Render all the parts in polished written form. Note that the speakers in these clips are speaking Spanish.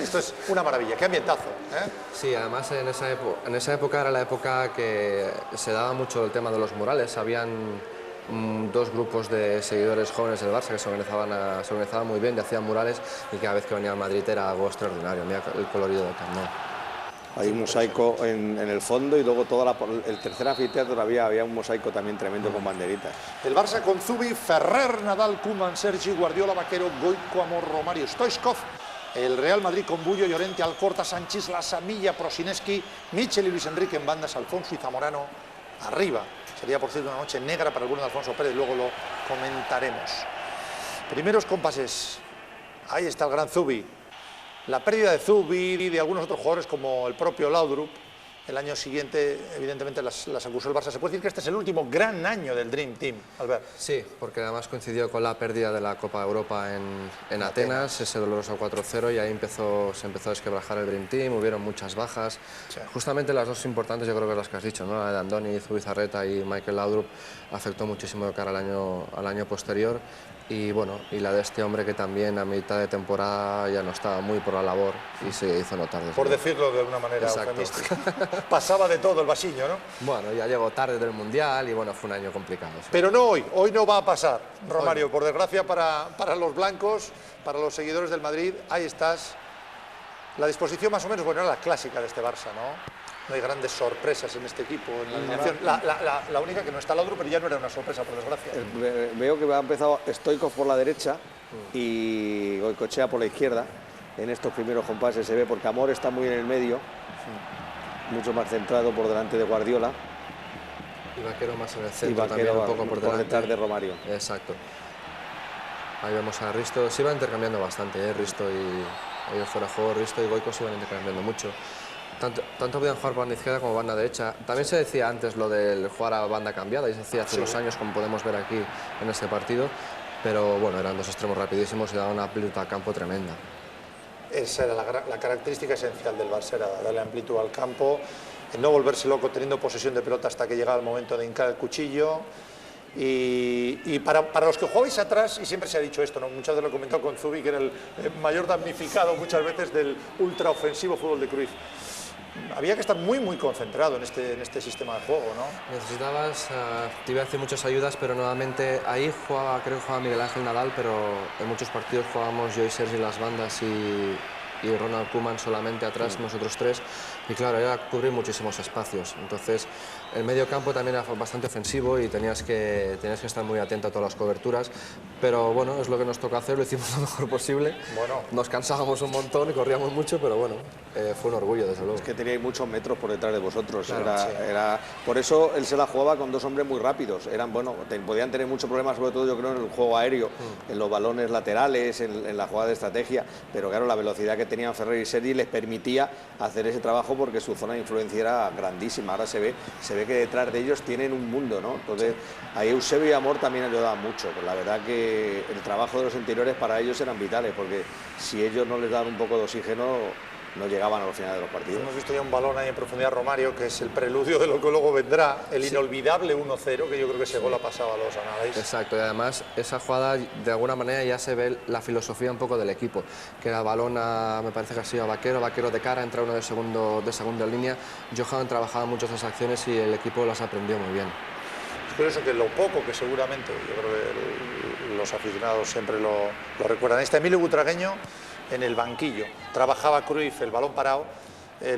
Esto es una maravilla, qué ambientazo, ¿eh? Sí, además en esa época era la época que se daba mucho el tema de los murales. Habían dos grupos de seguidores jóvenes del Barça que se organizaban muy bien y hacían murales, y cada vez que venía a Madrid era algo extraordinario. Mira el colorido del Camp Nou. Hay un mosaico en el fondo, y luego el tercer anfiteatro había un mosaico también tremendo con banderitas. El Barça con Zubi, Ferrer, Nadal, Koeman, Sergi, Guardiola, Vaquero, Goico, Amor, Romario, Stoichkov. El Real Madrid con Bullo, Llorente, Alcorta, Sánchez, Lasamilla, Prosineski, Michel y Luis Enrique en bandas, Alfonso y Zamorano arriba. Sería, por cierto, una noche negra para alguno de Alfonso Pérez, luego lo comentaremos. Primeros compases. Ahí está el gran Zubi. La pérdida de Zubi y de algunos otros jugadores como el propio Laudrup, el año siguiente, evidentemente, las acusó el Barça. ¿Se puede decir que este es el último gran año del Dream Team, Albert? Sí, porque además coincidió con la pérdida de la Copa de Europa en Atenas, ese doloroso 4-0, y ahí se empezó a desquebrajar el Dream Team, hubieron muchas bajas. Sí. Justamente las dos importantes, yo creo que es las que has dicho, ¿no? La de Andoni, Zubizarreta y Michael Laudrup, afectó muchísimo de cara al año posterior. Y bueno, y la de este hombre que también a mitad de temporada ya no estaba muy por la labor y se hizo notar. Por decirlo de una manera eufemística. Pasaba de todo el vasillo, ¿no? Bueno, ya llegó tarde del Mundial y bueno, fue un año complicado. Sí. Pero no hoy no va a pasar, Romario, por desgracia para los blancos, para los seguidores del Madrid. Ahí estás. La disposición más o menos, bueno, era la clásica de este Barça, ¿no? No hay grandes sorpresas en este equipo, en la alineación. La única que no está Laudrup, pero ya no era una sorpresa, por desgracia. Veo que ha empezado Stoichkov por la derecha y Goicoechea por la izquierda. En estos primeros compases se ve, porque Amor está muy en el medio, mucho más centrado por delante de Guardiola. Y Vaquero más en el centro, también un poco por detrás de Romario. Exacto. Ahí vemos a Risto, se iban intercambiando bastante, Risto y ellos fuera de juego, Risto y Goico se iban intercambiando mucho. Tanto podían jugar por banda izquierda como banda derecha. También se decía antes lo del jugar a banda cambiada, y se decía hace unos años, como podemos ver aquí en este partido, pero bueno, eran dos extremos rapidísimos y daban una amplitud al campo tremenda. Esa era la característica esencial del Barça, era darle amplitud al campo, no volverse loco teniendo posesión de pelota hasta que llegaba el momento de hincar el cuchillo. Y para los que jugabais atrás, y siempre se ha dicho esto, ¿no? Muchas veces lo he comentado con Zubi, que era el mayor damnificado muchas veces del ultraofensivo fútbol de Cruyff. Había que estar muy concentrado en este sistema de juego, ¿no? Necesitabas, te iba a decir muchas ayudas, pero nuevamente ahí creo que jugaba Miguel Ángel Nadal, pero en muchos partidos jugábamos yo y Sergi las bandas y Ronald Koeman solamente atrás, nosotros tres, y claro, era cubrir muchísimos espacios. Entonces, el medio campo también era bastante ofensivo y tenías que estar muy atento a todas las coberturas, pero bueno, es lo que nos toca hacer, lo hicimos lo mejor posible. Bueno. Nos cansábamos un montón y corríamos mucho, pero bueno, fue un orgullo, desde luego. Es que teníais muchos metros por detrás de vosotros, claro, por eso él se la jugaba con dos hombres muy rápidos, podían tener muchos problemas, sobre todo yo creo en el juego aéreo, en los balones laterales, en la jugada de estrategia, pero claro, la velocidad que tenían Ferrer y Sergi les permitía hacer ese trabajo porque su zona de influencia era grandísima. Ahora se ve que detrás de ellos tienen un mundo, ¿no? Entonces, ahí Eusebio y Amor también ayudaban mucho, pero la verdad que el trabajo de los interiores para ellos eran vitales, porque si ellos no les daban un poco de oxígeno, no llegaban a los finales de los partidos. Hemos visto ya un balón ahí en profundidad, Romario, que es el preludio de lo que luego vendrá, el inolvidable 1-0, que yo creo que ese gol ha pasado a los anales. Exacto, y además esa jugada de alguna manera ya se ve la filosofía un poco del equipo, que era balón me parece que ha sido a Vaquero de cara, entra uno de segunda línea. Johan trabajaba mucho esas acciones y el equipo las aprendió muy bien. Es curioso que lo poco que seguramente, yo creo que los aficionados siempre lo recuerdan, Emilio Butragueño en el banquillo, trabajaba Cruyff el balón parado,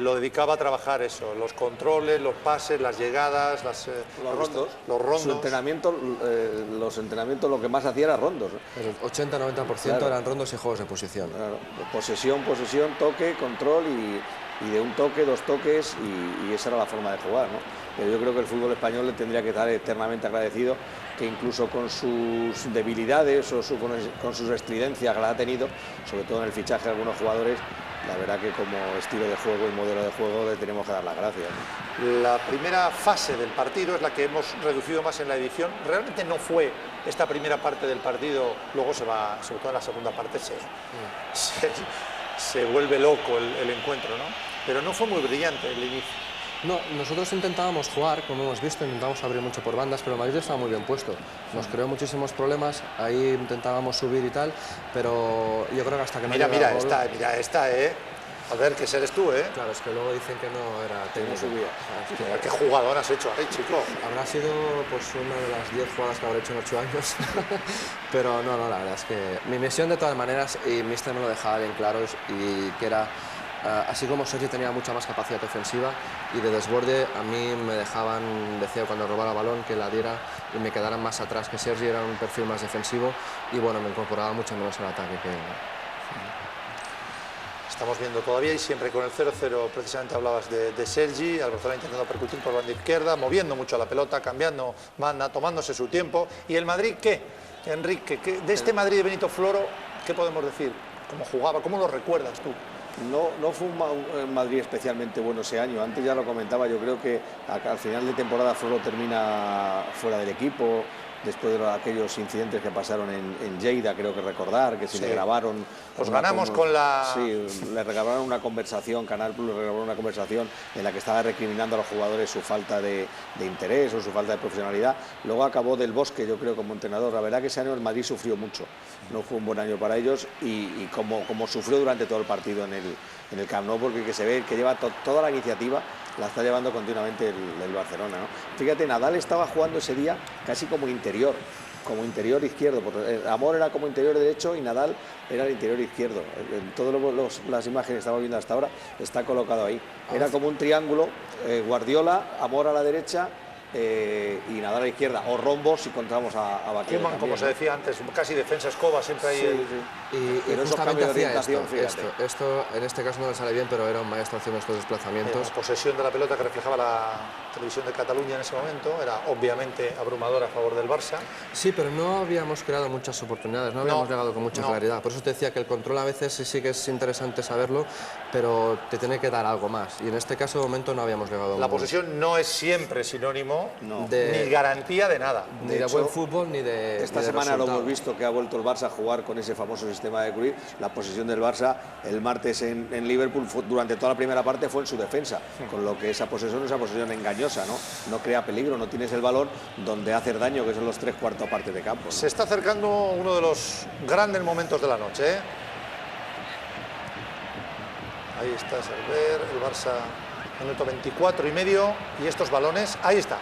lo dedicaba a trabajar eso, los controles, los pases, las llegadas, los rondos. Su entrenamiento, los entrenamientos lo que más hacía era rondos. El 80-90% eran rondos y juegos de posición. Claro. Posesión, toque, control y de un toque, dos toques, y esa era la forma de jugar, ¿no? Pero yo creo que el fútbol español le tendría que estar eternamente agradecido, que incluso con sus debilidades o con sus estridencias que la ha tenido, sobre todo en el fichaje de algunos jugadores, la verdad que como estilo de juego y modelo de juego le tenemos que dar las gracias, ¿no? La primera fase del partido es la que hemos reducido más en la edición. Realmente no fue esta primera parte del partido, luego se va, sobre todo en la segunda parte, se vuelve loco el encuentro, ¿no? Pero no fue muy brillante el inicio. No, nosotros intentábamos jugar, como hemos visto, intentábamos abrir mucho por bandas, pero el Madrid estaba muy bien puesto. Nos creó muchísimos problemas, ahí intentábamos subir y tal, pero yo creo que hasta que no Mira, llegara mira, el gol... esta, A ver, que eres tú, Claro, es que luego dicen que no era técnico. Mira, qué jugador has hecho ahí, chico. Habrá sido pues una de las 10 jugadas que habré hecho en 8 años, pero no, la verdad es que mi misión de todas maneras, y Mister me lo dejaba bien claro, y que era, así como Sergi tenía mucha más capacidad ofensiva y de desborde, a mí me dejaban, decía cuando robara balón, que la diera y me quedaran más atrás que Sergi, era un perfil más defensivo y bueno, me incorporaba mucho menos al ataque que... Estamos viendo todavía y siempre con el 0-0, precisamente hablabas de Sergi, al Barcelona intentando percutir por la banda izquierda, moviendo mucho la pelota, cambiando banda, tomándose su tiempo. ¿Y el Madrid qué? Enrique, de este Madrid de Benito Floro, ¿qué podemos decir? ¿Cómo jugaba? ¿Cómo lo recuerdas tú? No fue un Madrid especialmente bueno ese año. Antes ya lo comentaba, yo creo que al final de temporada Floro termina fuera del equipo, después de aquellos incidentes que pasaron en Lleida, creo que recordar, que se le grabaron... Os ganamos con la... Sí, le grabaron una conversación, Canal Plus le grabó una conversación en la que estaba recriminando a los jugadores su falta de interés o su falta de profesionalidad. Luego acabó Del Bosque, yo creo, como entrenador. La verdad que ese año el Madrid sufrió mucho. No fue un buen año para ellos y como sufrió durante todo el partido en el Camp Nou, porque que se ve que lleva toda la iniciativa, la está llevando continuamente el Barcelona, ¿no? Fíjate, Nadal estaba jugando ese día casi como interior izquierdo, porque Amor era como interior derecho y Nadal era el interior izquierdo. En todas las imágenes que estamos viendo hasta ahora está colocado ahí. Era como un triángulo, Guardiola, Amor a la derecha y Nadal a la izquierda, o rombo si encontramos a Vaquero. Koeman, como se decía antes, casi defensa escoba, siempre hay... Y pero esos justamente cambios de hacía orientación, esto en este caso no le sale bien, pero era un maestro haciendo estos desplazamientos. La posesión de la pelota que reflejaba la televisión de Cataluña en ese momento era obviamente abrumadora a favor del Barça. Sí, pero no habíamos creado muchas oportunidades, no habíamos llegado con mucha claridad. Por eso te decía que el control a veces sí que es interesante saberlo, pero te tiene que dar algo más. Y en este caso de momento no habíamos llegado. La posesión no es siempre sinónimo ni garantía de nada. Ni de buen fútbol ni de... Esta semana lo hemos visto que ha vuelto el Barça a jugar con ese famoso sistema de Cruyff. La posesión del Barça el martes en Liverpool durante toda la primera parte fue en su defensa, con lo que esa posesión es una posesión engañosa, no crea peligro, no tienes el balón donde hacer daño, que son los 3/4 partes de campo, ¿no? Se está acercando uno de los grandes momentos de la noche, ¿eh? Ahí está Server, el Barça, minuto 24 y medio, y estos balones, ahí está.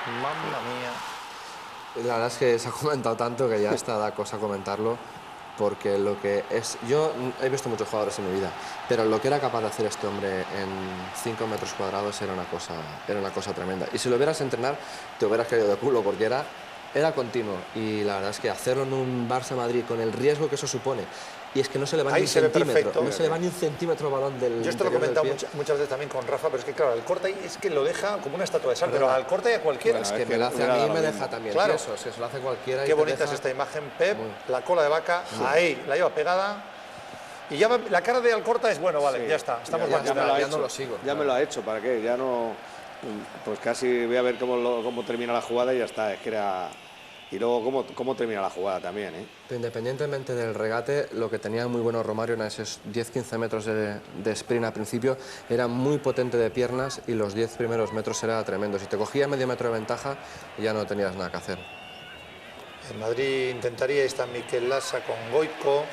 Mamma mía. La verdad es que se ha comentado tanto que ya está da cosa comentarlo, porque lo que es... Yo he visto muchos jugadores en mi vida, pero lo que era capaz de hacer este hombre en 5 metros cuadrados era una cosa tremenda. Y si lo vieras entrenar, te hubieras caído de culo, porque era continuo. Y la verdad es que hacerlo en un Barça-Madrid con el riesgo que eso supone, y es que no se le va ni un centímetro, no se le va ni un centímetro el balón del... Yo esto lo he comentado muchas veces también con Rafa, pero es que claro, el corte ahí es que lo deja como una estatua de sal, pero al corte y a cualquiera. Bueno, es que me lo hace a mí y me deja también. Claro. Eso, se lo hace cualquiera. Qué bonita es esta imagen, Pep, la cola de vaca, ahí, la lleva pegada. Y ya la cara de Alcorta es, bueno, vale, ya está, estamos ya no lo sigo. Ya me lo ha hecho, ¿para qué? Ya no... Pues casi voy a ver cómo termina la jugada y ya está, es que era... Y luego cómo termina la jugada también, ¿eh? Independientemente del regate, lo que tenía muy bueno Romario en esos 10-15 metros de sprint al principio, era muy potente de piernas y los 10 primeros metros era tremendo. Si te cogía medio metro de ventaja, ya no tenías nada que hacer. En Madrid intentaría, está Mikel Lasa con Goico.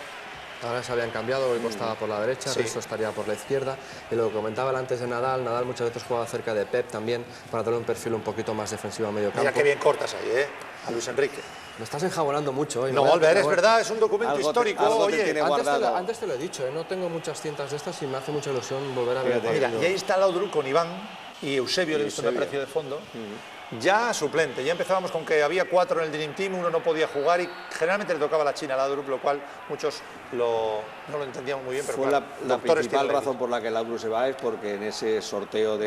Ahora se habían cambiado, Goico estaba por la derecha, Risto estaría por la izquierda. Y lo que comentaba antes de Nadal muchas veces jugaba cerca de Pep también, para tener un perfil un poquito más defensivo a medio campo. Mira qué bien cortas ahí, ¿eh? A Luis Enrique. Me estás enjabonando mucho hoy. No, Albert, es verdad, es un documento histórico. Oye, antes te lo he dicho, no tengo muchas cintas de estas y me hace mucha ilusión volver a ver el mira, partido. y ahí está Laudrup con Iván y Eusebio, le he visto en el precio de fondo. Ya suplente, ya empezábamos con que había 4 en el Dream Team, uno no podía jugar y generalmente le tocaba la China a Laudrup, lo cual muchos no lo entendíamos muy bien. Pero fue claro, la principal razón por la que Laudrup se va, es porque en ese sorteo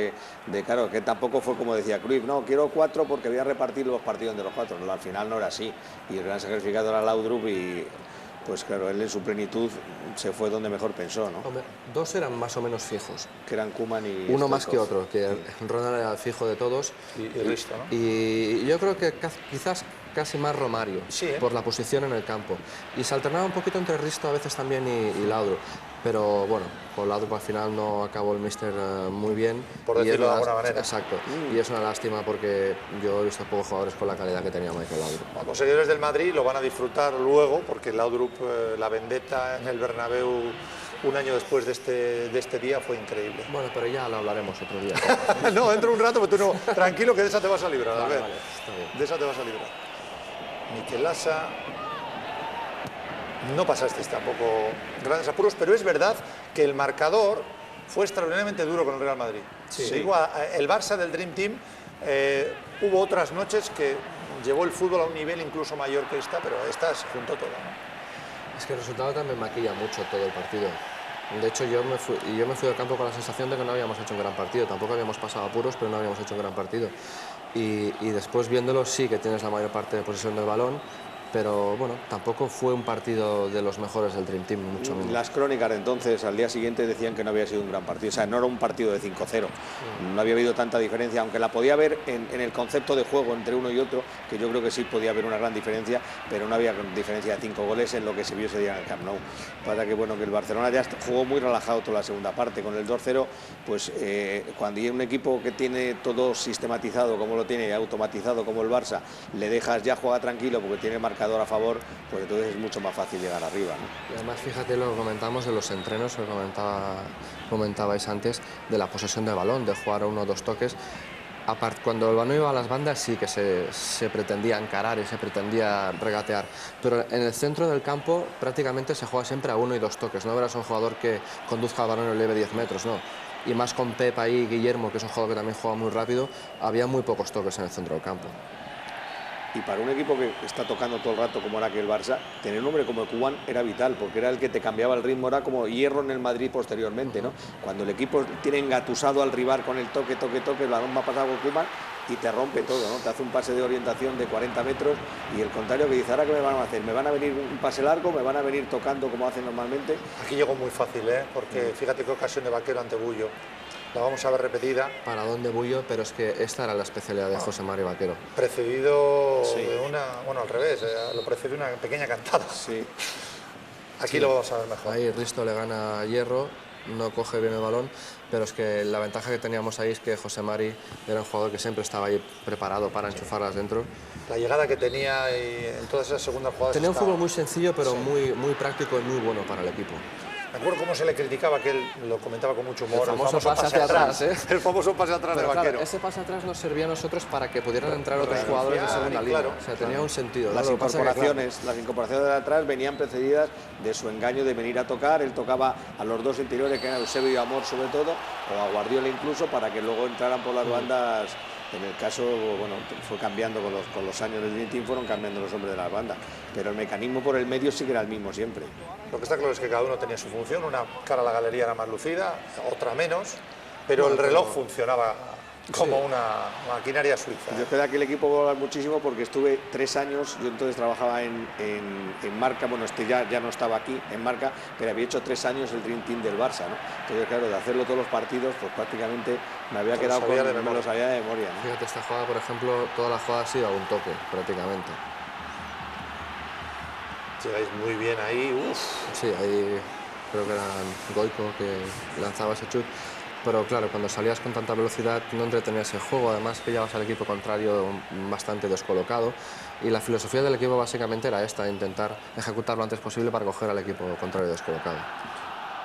claro, que tampoco fue como decía Cruyff, no, quiero 4 porque voy a repartir los partidos de los 4, no, al final no era así, y el gran sacrificado era Laudrup y... Pues claro, él en su plenitud se fue donde mejor pensó, ¿no? Hombre, 2 eran más o menos fijos. Que eran Koeman y... Uno más que otro, que Ronald era el fijo de todos. Y Risto, ¿no? Y yo creo que quizás casi más Romario, sí, por la posición en el campo. Y se alternaba un poquito entre Risto a veces también y Laudrup. pero bueno, con Laudrup al final no acabó el míster muy bien. Por decirlo de alguna manera. Exacto, y es una lástima porque yo he visto pocos jugadores con la calidad que tenía Michael Laudrup. Los seguidores del Madrid lo van a disfrutar luego, porque Laudrup, la vendetta en el Bernabéu un año después de este día fue increíble. Bueno, pero ya lo hablaremos otro día. No, dentro de un rato, pero tú no, tranquilo que de esa te vas a librar, Vale, Albert. vale, está bien. De esa te vas a librar. Mikel Lasa, no pasaste tampoco grandes apuros, pero es verdad que el marcador fue extraordinariamente duro con el Real Madrid. Sí. Digo, el Barça del Dream Team, hubo otras noches que llevó el fútbol a un nivel incluso mayor que esta, pero esta se juntó todo, ¿no? Es que el resultado también maquilla mucho todo el partido. De hecho, yo me fui al campo con la sensación de que no habíamos hecho un gran partido. Tampoco habíamos pasado apuros, pero no habíamos hecho un gran partido. Y después viéndolo, sí que tienes la mayor parte de posesión del balón, pero bueno, tampoco fue un partido de los mejores del Dream Team, mucho menos. Las crónicas de entonces, al día siguiente, decían que no había sido un gran partido, o sea, no era un partido de 5-0, no había habido tanta diferencia, aunque la podía haber en el concepto de juego entre uno y otro, que yo creo que sí podía haber una gran diferencia, pero no había diferencia de 5 goles en lo que se vio ese día en el Camp Nou. Para que, bueno, que el Barcelona ya jugó muy relajado toda la segunda parte, con el 2-0, pues cuando hay un equipo que tiene todo sistematizado como lo tiene, automatizado como el Barça, le dejas ya jugar tranquilo porque tiene marcador a favor, pues entonces es mucho más fácil llegar arriba, ¿no? Y además, fíjate lo que comentamos de los entrenos, que comentabais antes, de la posesión de balón, de jugar 1 o 2 toques. Cuando el balón iba a las bandas sí que se pretendía encarar y se pretendía regatear, pero en el centro del campo prácticamente se juega siempre a 1 y 2 toques. No verás un jugador que conduzca el balón y lo lleve 10 metros, no. Y más con Pep ahí, Guillermo, que es un jugador que también juega muy rápido, había muy pocos toques en el centro del campo. Y para un equipo que está tocando todo el rato como era que el Barça, tener un hombre como el Koeman era vital, porque era el que te cambiaba el ritmo, era como hierro en el Madrid posteriormente, ¿no? Cuando el equipo tiene engatusado al rival con el toque, el balón va a pasar con Koeman y te rompe todo, ¿no? Te hace un pase de orientación de 40 metros y el contrario que dice, ¿ahora qué me van a hacer? ¿Me van a venir un pase largo? ¿Me van a venir tocando como hacen normalmente? Aquí llegó muy fácil, porque fíjate qué ocasión de Vaquero ante Bullo. La vamos a ver repetida. Para dónde Bullo, pero es que esta era la especialidad de José Mari Vaquero. Precedido de una, bueno, al revés, lo precede una pequeña cantada. Sí. Aquí lo vamos a ver mejor. Ahí Risto le gana a Hierro, no coge bien el balón, pero es que la ventaja que teníamos ahí es que José Mari era un jugador que siempre estaba ahí preparado para enchufarlas dentro. La llegada que tenía en todas esas segundas jugadas. Tenía un fútbol muy sencillo, pero muy práctico y muy bueno para el equipo. Me acuerdo cómo se le criticaba, que él lo comentaba con mucho humor. El famoso pase hacia atrás, ¿eh? El famoso pase atrás de Pero Vaquero. claro, ese pase atrás nos servía a nosotros para que pudieran entrar otros jugadores de segunda línea. Claro, o sea, tenía un sentido. Las Lo que pasa es que, incorporaciones, las incorporaciones de atrás venían precedidas de su engaño de venir a tocar. Él tocaba a los dos interiores, que eran Eusebio y Amor sobre todo, o a Guardiola incluso, para que luego entraran por las bandas. En el caso, bueno, fue cambiando con los años del Dream Team, fueron cambiando los hombres de las bandas, pero el mecanismo por el medio sí que era el mismo siempre. Lo que está claro es que cada uno tenía su función, una cara a la galería era más lucida, otra menos, pero el reloj funcionaba como una maquinaria suiza. Yo creo que aquel equipo voy a hablar muchísimo porque estuve 3 años, yo entonces trabajaba en Marca, bueno, ya no estaba aquí en Marca, pero había hecho 3 años el Dream Team del Barça, ¿no? Entonces, claro, de hacerlo todos los partidos, pues prácticamente me había quedado con me lo sabía de memoria, ¿no? Fíjate, esta jugada, por ejemplo, toda la jugada ha sido a un toque, prácticamente. Llegáis muy bien ahí, Sí, ahí creo que era Goico que lanzaba ese chut. Pero claro, cuando salías con tanta velocidad no entretenías el juego, además pillabas al equipo contrario bastante descolocado y la filosofía del equipo básicamente era esta, intentar ejecutar lo antes posible para coger al equipo contrario descolocado.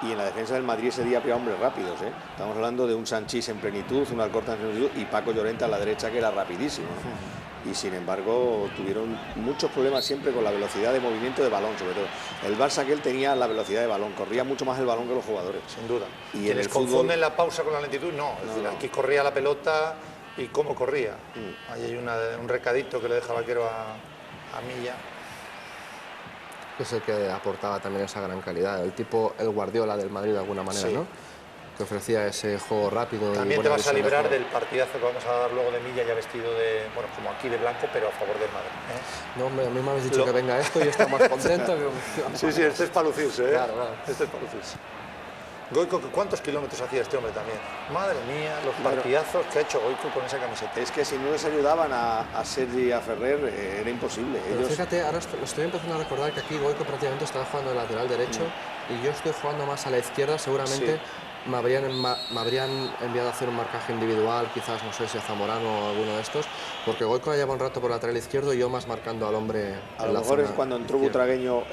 Y en la defensa del Madrid ese día había hombres rápidos, ¿eh? Estamos hablando de un Sanchís en plenitud, un Alcorta en plenitud y Paco Llorente a la derecha que era rapidísimo, ¿no? Y sin embargo tuvieron muchos problemas siempre con la velocidad de movimiento de balón, sobre todo. El Barça aquel tenía la velocidad de balón, corría mucho más el balón que los jugadores. Sin duda. Y en el confunden fútbol... la pausa con la lentitud, no. Es decir, aquí corría la pelota y cómo corría. Ahí hay un recadito que le deja Vaquero a Milla. Es el que aportaba también esa gran calidad, el tipo el Guardiola del Madrid de alguna manera, sí, ¿no? Que ofrecía ese juego rápido. También te vas a librar del partidazo que vamos a dar luego de Milla, ya vestido de, bueno, como aquí de blanco, pero a favor del Madrid, ¿eh? No, hombre, a mí me habéis dicho que venga esto y yo estoy más contento. Sí, este es para lucirse, ¿eh? Claro. Este es para lucirse. Goico, ¿cuántos kilómetros hacía este hombre también? Madre mía, los partidazos que ha hecho Goico con esa camiseta. Es que si no les ayudaban a Sergi y a Ferrer, era imposible. Pero fíjate, ahora lo estoy empezando a recordar que aquí Goico prácticamente estaba jugando de lateral derecho y yo estoy jugando más a la izquierda, seguramente. Sí. Me habrían enviado a hacer un marcaje individual, quizás, no sé si a Zamorano o alguno de estos, porque Goico lleva un rato por lateral izquierdo y yo más marcando al hombre. A lo mejor es cuando entró Butragueño,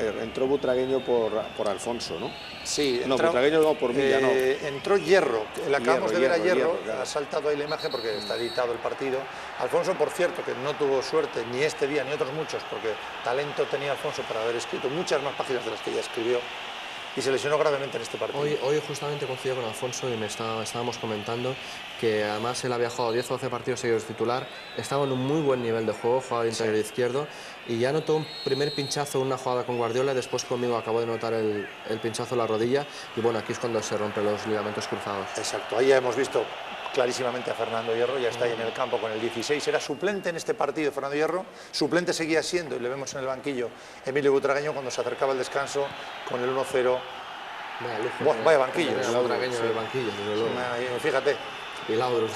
por Alfonso, ¿no? Sí, no, Butragueño no, por Milla, no. Entró Hierro, le acabamos de ver a Hierro, claro. Ha saltado ahí la imagen porque está editado el partido. Alfonso, por cierto, que no tuvo suerte ni este día ni otros muchos, porque talento tenía Alfonso para haber escrito muchas más páginas de las que ya escribió. Y se lesionó gravemente en este partido. Hoy justamente coincidí con Alfonso y estábamos comentando que además él había jugado 10 o 12 partidos seguidos titular, estaba en un muy buen nivel de juego, jugaba de interior izquierdo y ya notó un primer pinchazo en una jugada con Guardiola y después conmigo acabó de notar el pinchazo en la rodilla y bueno, aquí es cuando se rompen los ligamentos cruzados. Exacto, ahí ya hemos visto clarísimamente a Fernando Hierro, ya está ahí en el campo con el 16, era suplente en este partido Fernando Hierro, suplente seguía siendo, y le vemos en el banquillo, Emilio Butragueño cuando se acercaba el descanso con el 1-0. Vaya banquillo. Butragueño en el banquillo, fíjate. Y Laudrup.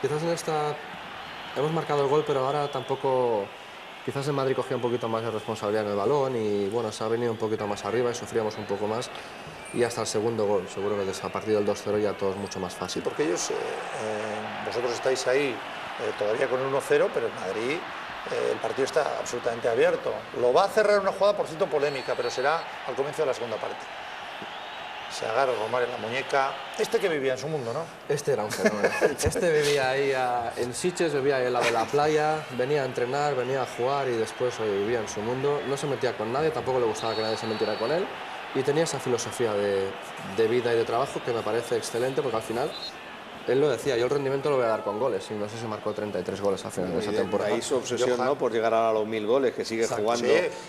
Quizás en esta hemos marcado el gol, pero ahora tampoco. Quizás el Madrid cogía un poquito más de responsabilidad en el balón y bueno, se ha venido un poquito más arriba y sufríamos un poco más. Y hasta el segundo gol, seguro que a partir del 2-0 ya todo es mucho más fácil. Sí, porque ellos, vosotros estáis ahí todavía con el 1-0, pero en Madrid el partido está absolutamente abierto. Lo va a cerrar una jugada, por cierto, polémica, pero será al comienzo de la segunda parte. Se agarra Romario en la muñeca. Este que vivía en su mundo, ¿no? Este era un fenómeno. Este vivía ahí en Sitges, vivía ahí al lado de la playa, venía a entrenar, venía a jugar y después vivía en su mundo. No se metía con nadie, tampoco le gustaba que nadie se metiera con él. Y tenía esa filosofía de vida y de trabajo que me parece excelente porque al final, él lo decía, yo el rendimiento lo voy a dar con goles y no sé si marcó 33 goles al final de esa temporada. Ahí su obsesión, ¿no?, por llegar a los 1000 goles, que sigue jugando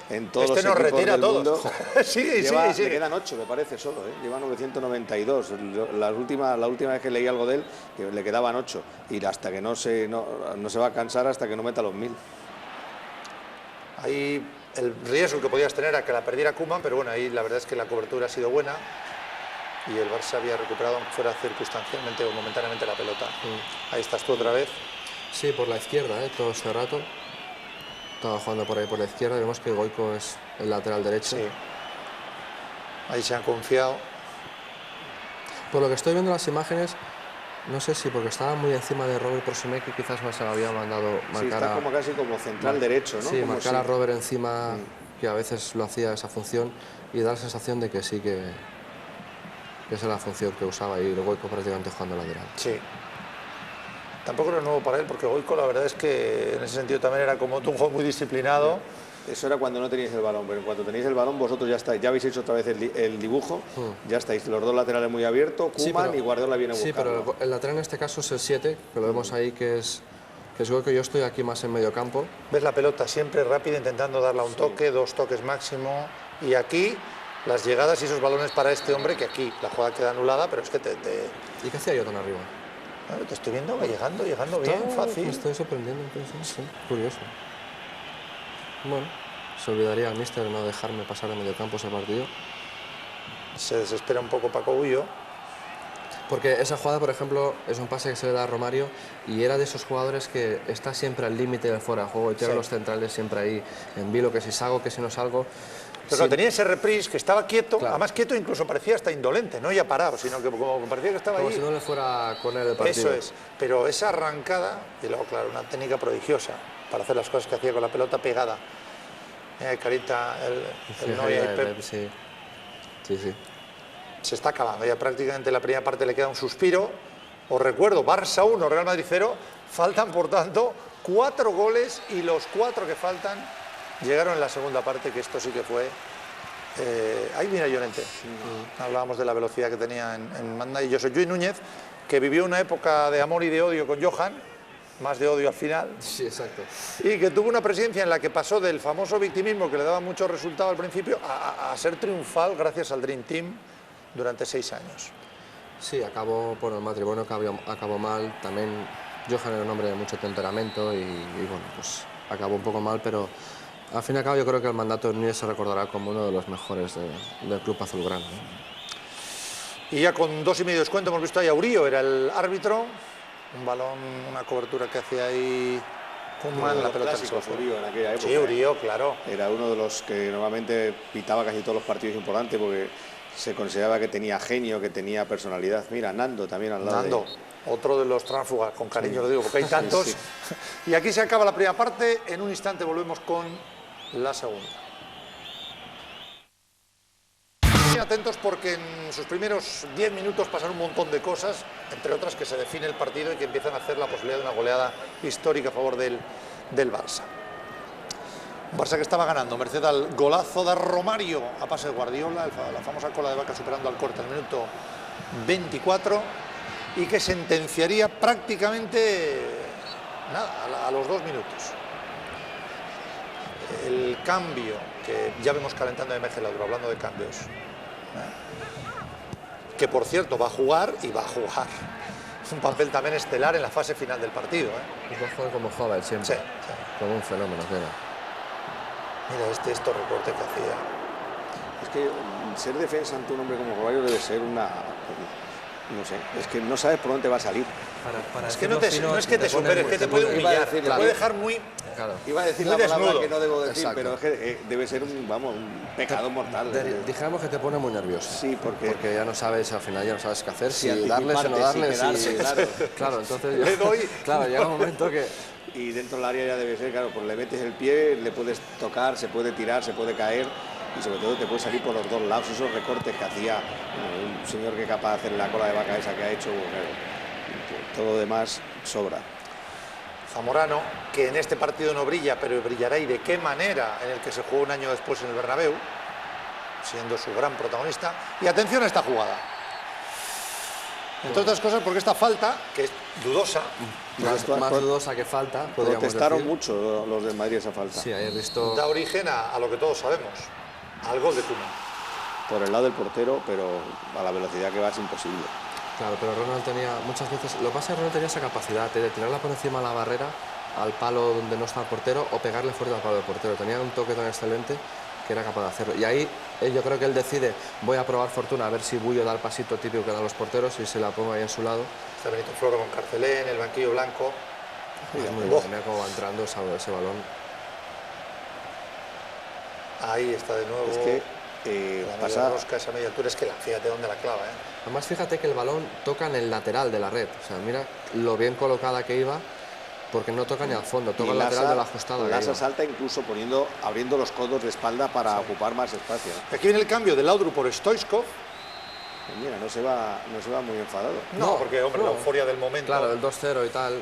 en todos los equipos nos retira del mundo. Sí. Le quedan 8, me parece, solo, lleva 992. La última vez que leí algo de él, que le quedaban 8 y hasta que no se va a cansar hasta que no meta los 1000. Ahí el riesgo que podías tener era que la perdiera Koeman, pero bueno, ahí la verdad es que la cobertura ha sido buena y el Barça había recuperado, aunque fuera circunstancialmente o momentáneamente, la pelota. Ahí estás tú otra vez. Sí, por la izquierda, todo este rato. Estaba jugando por ahí por la izquierda, vemos que Goico es el lateral derecho. Sí. Ahí se han confiado. Por lo que estoy viendo las imágenes, no sé si porque estaba muy encima de Robert Prosimecki, quizás más se lo había mandado marcar. Sí, está como casi como central derecho, ¿no? Sí, marcar a Robert encima, que a veces lo hacía esa función, y da la sensación de que sí que esa es la función que usaba y el Goico prácticamente jugando lateral. Sí. Tampoco era nuevo para él, porque Goico la verdad es que en ese sentido también era como tú, un juego muy disciplinado. Eso era cuando no teníais el balón, pero cuando tenéis el balón vosotros ya estáis, ya habéis hecho otra vez el dibujo, ya estáis, los dos laterales muy abiertos, Koeman y Guardiola viene a buscarlo. Sí, pero el lateral en este caso es el 7, que lo vemos ahí, que es Goico. Yo estoy aquí más en medio campo. Ves la pelota siempre rápida, intentando darle un toque, 2 toques máximo, y aquí las llegadas y esos balones para este hombre, que aquí la jugada queda anulada, pero es que ¿Y qué hacía yo tan arriba? Bueno, te estoy viendo llegando bien, fácil. Me estoy sorprendiendo, entonces, sí, curioso. Bueno, se olvidaría el míster no dejarme pasar de medio campo ese partido. Se desespera un poco Paco Bullo. Porque esa jugada, por ejemplo, es un pase que se le da a Romario y era de esos jugadores que está siempre al límite del fuera de juego y tiene los centrales siempre ahí en vilo, que si salgo, que si no salgo. Pero sí, tenía ese reprise que estaba quieto, además quieto incluso parecía hasta indolente, no ya parado, sino que como parecía que estaba ahí. Como si no le fuera con él el partido. Eso es, pero esa arrancada, y luego claro, una técnica prodigiosa para hacer las cosas que hacía con la pelota pegada. Mira, Carita, el Noia y Pep. Sí. Se está acabando, ya prácticamente la primera parte le queda un suspiro. Os recuerdo, Barça 1, Real Madrid 0, faltan por tanto 4 goles y los 4 que faltan llegaron en la segunda parte, que esto sí que fue... ahí viene Llorente. Hablábamos de la velocidad que tenía en Manda, y José Lluís Núñez, que vivió una época de amor y de odio con Johan, más de odio al final. Sí, exacto. Y que tuvo una presidencia en la que pasó del famoso victimismo que le daba mucho resultado al principio a ser triunfal gracias al Dream Team durante 6 años. Sí, acabó por el matrimonio, acabó mal. También Johan era un hombre de mucho temperamento y bueno, pues acabó un poco mal, pero Al fin y al cabo yo creo que el mandato de Núñez se recordará como uno de los mejores del club azulgrana. Y ya con 2,5 de descuento hemos visto ahí a Urío, era el árbitro, un balón, una cobertura que hacía ahí Koeman, la pelota clásico Urío en aquella época. Sí, Urío, claro. Era uno de los que normalmente pitaba casi todos los partidos importantes porque se consideraba que tenía genio, que tenía personalidad. Mira, Nando también al lado. Nando, otro de los tránsfugas, con cariño Sí. lo digo, porque hay tantos. Sí. Y aquí se acaba la primera parte, en un instante volvemos con la segunda. Atentos porque en sus primeros 10 minutos pasan un montón de cosas, entre otras que se define el partido y que empiezan a hacer la posibilidad de una goleada histórica a favor del Barça. Un Barça que estaba ganando, merced al golazo de Romario a pase de Guardiola, la famosa cola de vaca superando al corte en el minuto 24 y que sentenciaría prácticamente nada, a los 2 minutos. El cambio, que ya vemos calentando de Megeladuro, hablando de cambios, que por cierto va a jugar y va a jugar un papel también estelar en la fase final del partido. Va a jugar como jugaba él siempre, Sí. como un fenómeno que era. Mira estos recortes que hacía. Es que ser defensa ante un hombre como Romario debe ser una... No sé, es que no sabes por dónde va a salir. Es que no es que te supere, es que te puede humillar, te puede dejar muy... Claro. Iba a decir Muy la palabra desnudo. que no debo decir, Exacto. pero es que debe ser un pecado mortal. Dijéramos que te pone muy nervioso. Sí, porque ya no sabes, al final ya no sabes qué hacer, Si si darle, si no anticiparte, darle, si quedarse, claro. Claro, entonces Le doy. Claro, llega un momento que... Y dentro del área ya debe ser, claro, pues le metes el pie, le puedes tocar, se puede tirar, se puede caer y sobre todo te puede salir por los dos lados. Esos recortes que hacía un señor que es capaz de hacer la cola de vaca esa que ha hecho, claro, todo lo demás sobra. Zamorano, que en este partido no brilla, pero brillará y de qué manera, en el que se jugó un año después en el Bernabéu, siendo su gran protagonista. Y atención a esta jugada. Entre otras cosas porque esta falta, que es dudosa, Más dudosa que falta, podríamos Protestaron decir. mucho los del Madrid esa falta. Sí, ahí he visto... da origen a lo que todos sabemos, al gol de Koeman. Por el lado del portero, pero a la velocidad que va es imposible. Claro, pero Ronald tenía muchas veces... Lo que pasa es que Ronald tenía esa capacidad de tirarla por encima de la barrera, al palo donde no está el portero, o pegarle fuerte al palo del portero. Tenía un toque tan excelente que era capaz de hacerlo. Y ahí yo creo que él decide, voy a probar fortuna, a ver si Bullo da el pasito típico que dan los porteros y se la pongo ahí en su lado. Está Benito Floro con Carcelé en el banquillo blanco. Es muy bueno, mira cómo va entrando ese balón. Ahí está de nuevo. Es que la media pasa... rosca, esa media altura, es que fíjate dónde la clava. Además, fíjate que el balón toca en el lateral de la red. O sea, mira lo bien colocada que iba, porque no toca ni al fondo, toca y el lateral Lasa- de la ajustada. que Lasa iba. salta incluso abriendo los codos de espalda para ocupar más espacio. Aquí viene el cambio de Laudrup por Stoichkov. Pues mira, no se va muy enfadado. No, porque, hombre, la no. euforia del momento. Claro, el 2-0 y tal.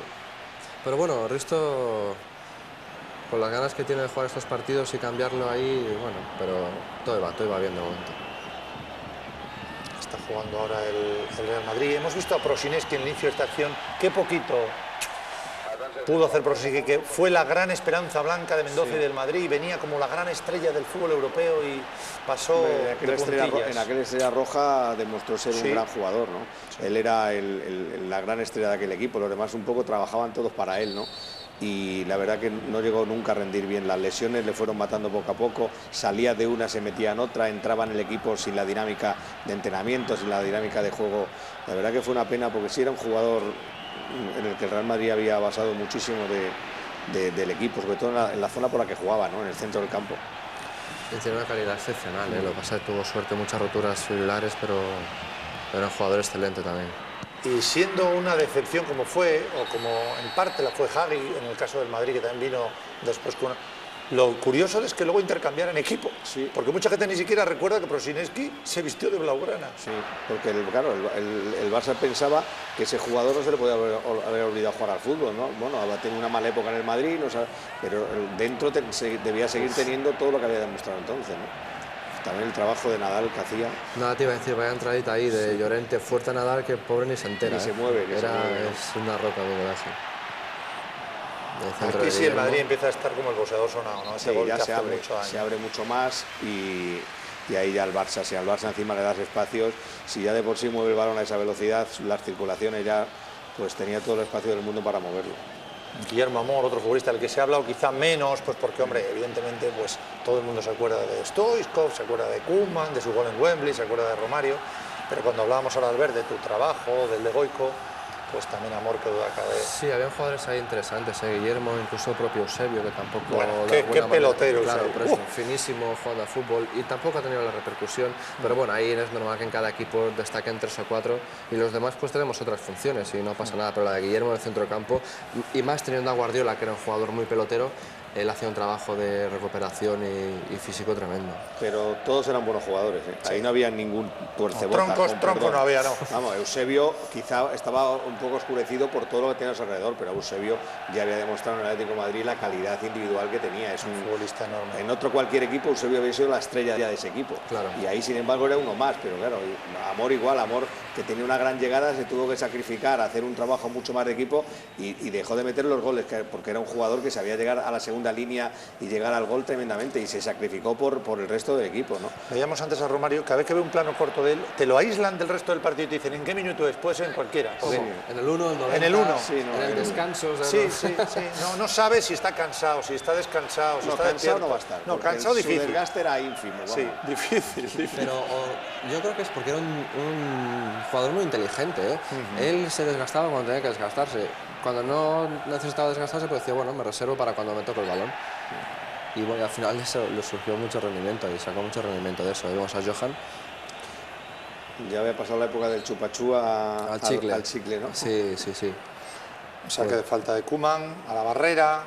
Pero bueno, Risto, con las ganas que tiene de jugar estos partidos y cambiarlo ahí, bueno, pero todo iba bien de momento. Está jugando ahora el Real Madrid. Hemos visto a Prosineski en el inicio de esta acción. Qué poquito pudo hacer Prosineski, que fue la gran esperanza blanca de Mendoza y del Madrid. Y venía como la gran estrella del fútbol europeo y pasó de puntillas. En aquella estrella roja demostró ser Sí. un gran jugador, ¿no? Sí. Él era la gran estrella de aquel equipo, los demás un poco trabajaban todos para él, ¿no? Y la verdad que no llegó nunca a rendir bien. Las lesiones le fueron matando poco a poco, salía de una, se metía en otra, entraba en el equipo sin la dinámica de entrenamiento, sin la dinámica de juego. La verdad que fue una pena porque sí era un jugador en el que el Real Madrid había basado muchísimo del equipo, sobre todo en la zona por la que jugaba, ¿no? En el centro del campo. Y tiene una calidad excepcional, ¿eh? Lo que pasa es que tuvo suerte, muchas roturas fibrilares, pero era un jugador excelente también. Y siendo una decepción como fue, o como en parte la fue Hagi, en el caso del Madrid, que también vino después con... Lo curioso es que luego intercambiaran equipo, Sí. porque mucha gente ni siquiera recuerda que Prosineski se vistió de blaugrana. Sí, porque el Barça pensaba que ese jugador no se le podía haber olvidado jugar al fútbol, ¿no? Bueno, había tenido una mala época en el Madrid, no sabe, pero dentro debía seguir teniendo todo lo que había demostrado entonces, ¿no? También el trabajo de Nadal que hacía. Nada, te iba a decir, vaya entradita ahí de Llorente, fuerte a Nadal, que pobre ni se entera. Ni se mueve, ni se mueve, ¿no? Es una roca de golazo. Aquí sí el Madrid empieza a estar como el boxeador sonado, ¿no? Ese Sí, gol ya que se hace abre, mucho daño. se abre mucho más y ahí ya el Barça, si al Barça encima le das espacios, si ya de por sí mueve el balón a esa velocidad, las circulaciones ya, pues tenía todo el espacio del mundo para moverlo. Guillermo Amor, otro futbolista del que se ha hablado quizá menos, pues porque, hombre, evidentemente, pues todo el mundo se acuerda de Stoichkov, se acuerda de Koeman, de su gol en Wembley, se acuerda de Romario, pero cuando hablábamos ahora del de tu trabajo, del de Goico, pues también Amor, que duda cabe. Sí, había jugadores ahí interesantes, Guillermo, incluso el propio Eusebio, que tampoco... Bueno, qué pelotero, claro, Eusebio. Pero es finísimo, jugando a fútbol, y tampoco ha tenido la repercusión, pero bueno, ahí es normal que en cada equipo destaquen 3 o 4, y los demás pues tenemos otras funciones, y no pasa nada, pero la de Guillermo en el centro de campo, y más teniendo a Guardiola, que era un jugador muy pelotero, él hacía un trabajo de recuperación y físico tremendo. Pero todos eran buenos jugadores, ¿eh? Sí. Ahí no había ningún tuercebotas. Tronco no había, no. Vamos, Eusebio quizá estaba un poco oscurecido por todo lo que tenía a su alrededor, pero Eusebio ya había demostrado en el Atlético de Madrid la calidad individual que tenía. Es un futbolista enorme. En otro cualquier equipo Eusebio había sido la estrella ya de ese equipo. Claro. Y ahí, sin embargo, era uno más, pero claro, Amor igual, Amor que tenía una gran llegada, se tuvo que sacrificar, hacer un trabajo mucho más de equipo y dejó de meter los goles, porque era un jugador que sabía llegar a la segunda línea y llegar al gol tremendamente, y se sacrificó por el resto del equipo, ¿no? Veíamos antes a Romario, cada vez que ve un plano corto de él, te lo aíslan del resto del partido y te dicen, ¿en qué minuto es? Puede ser en cualquiera. Sí, en el 1, el 90, en el 1, sí, no, en el descanso. Sí. No sabe si está cansado, si está descansado, si está cansado no va a estar. No, cansado difícil. Su desgaste era ínfimo. Vamos. Sí, difícil. Pero yo creo que es porque era un jugador muy inteligente, ¿eh? Él se desgastaba cuando tenía que desgastarse. Cuando no necesitaba desgastarse, pues decía, bueno, me reservo para cuando me toque el balón. Y bueno, al final le surgió mucho rendimiento y sacó mucho rendimiento de eso. Vimos a Johan. Ya había pasado la época del chupachúa al chicle, ¿no? Sí. Saque de falta de Koeman, a la barrera.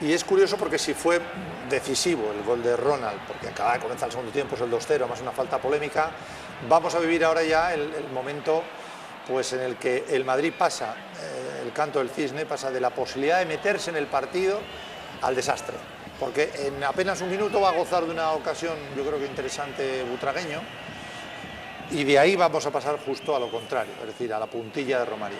Y es curioso porque si fue decisivo el gol de Ronald, porque acaba de comenzar el segundo tiempo, es el 2-0, además una falta polémica, vamos a vivir ahora ya el momento pues en el que el Madrid pasa, el canto del cisne, pasa de la posibilidad de meterse en el partido al desastre. Porque en apenas un minuto va a gozar de una ocasión, yo creo que interesante, butragueño, y de ahí vamos a pasar justo a lo contrario, es decir, a la puntilla de Romario.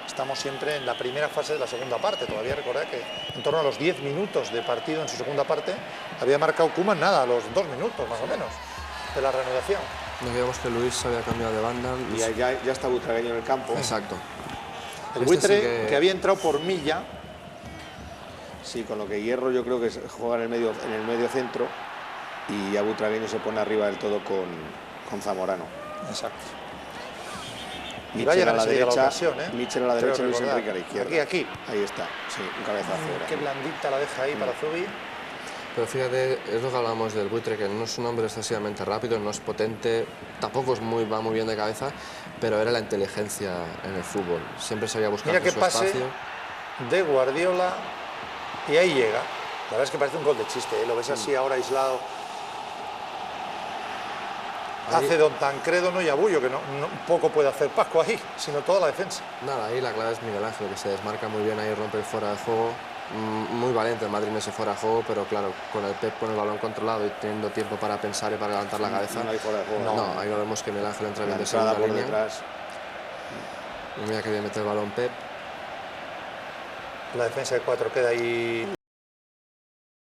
Estamos siempre en la primera fase de la segunda parte. Todavía recordad que en torno a los 10 minutos de partido en su segunda parte había marcado Koeman nada, a los 2 minutos más o menos de la reanudación. Nos veíamos que Luis había cambiado de banda. Y ya está Butragueño en el campo. Exacto. El buitre que había entrado por Milla. Sí, con lo que Hierro yo creo que juega en el medio centro y ya Butragueño se pone arriba del todo con Zamorano. Exacto. Y Michel a la derecha, Michel a la derecha y Luis recordar. Enrique a la izquierda. Aquí. Ahí está, sí, un cabezazo. Qué blandita la deja ahí para Zubi. Pero fíjate, es lo que hablábamos del buitre, que no es un hombre excesivamente rápido, no es potente, tampoco va muy bien de cabeza, pero era la inteligencia en el fútbol. Siempre sabía buscar su espacio. Mira qué pase de Guardiola y ahí llega. La verdad es que parece un gol de chiste, ¿eh? Lo ves así ahora aislado. Ahí hace Don Tancredo, no y Abullo, que no poco puede hacer Pascu ahí, sino toda la defensa. Nada, ahí la clave es Miguel Ángel, que se desmarca muy bien ahí, rompe el fuera de juego. Muy valiente el Madrid en ese fuera de juego, pero claro, con el Pep con el balón controlado y teniendo tiempo para pensar y para levantar la cabeza. No hay fuera de juego. No, ahí lo vemos que Miguel Ángel entra bien de segunda por línea. Detrás. Y mira que bien mete el balón Pep. La defensa de 4 queda ahí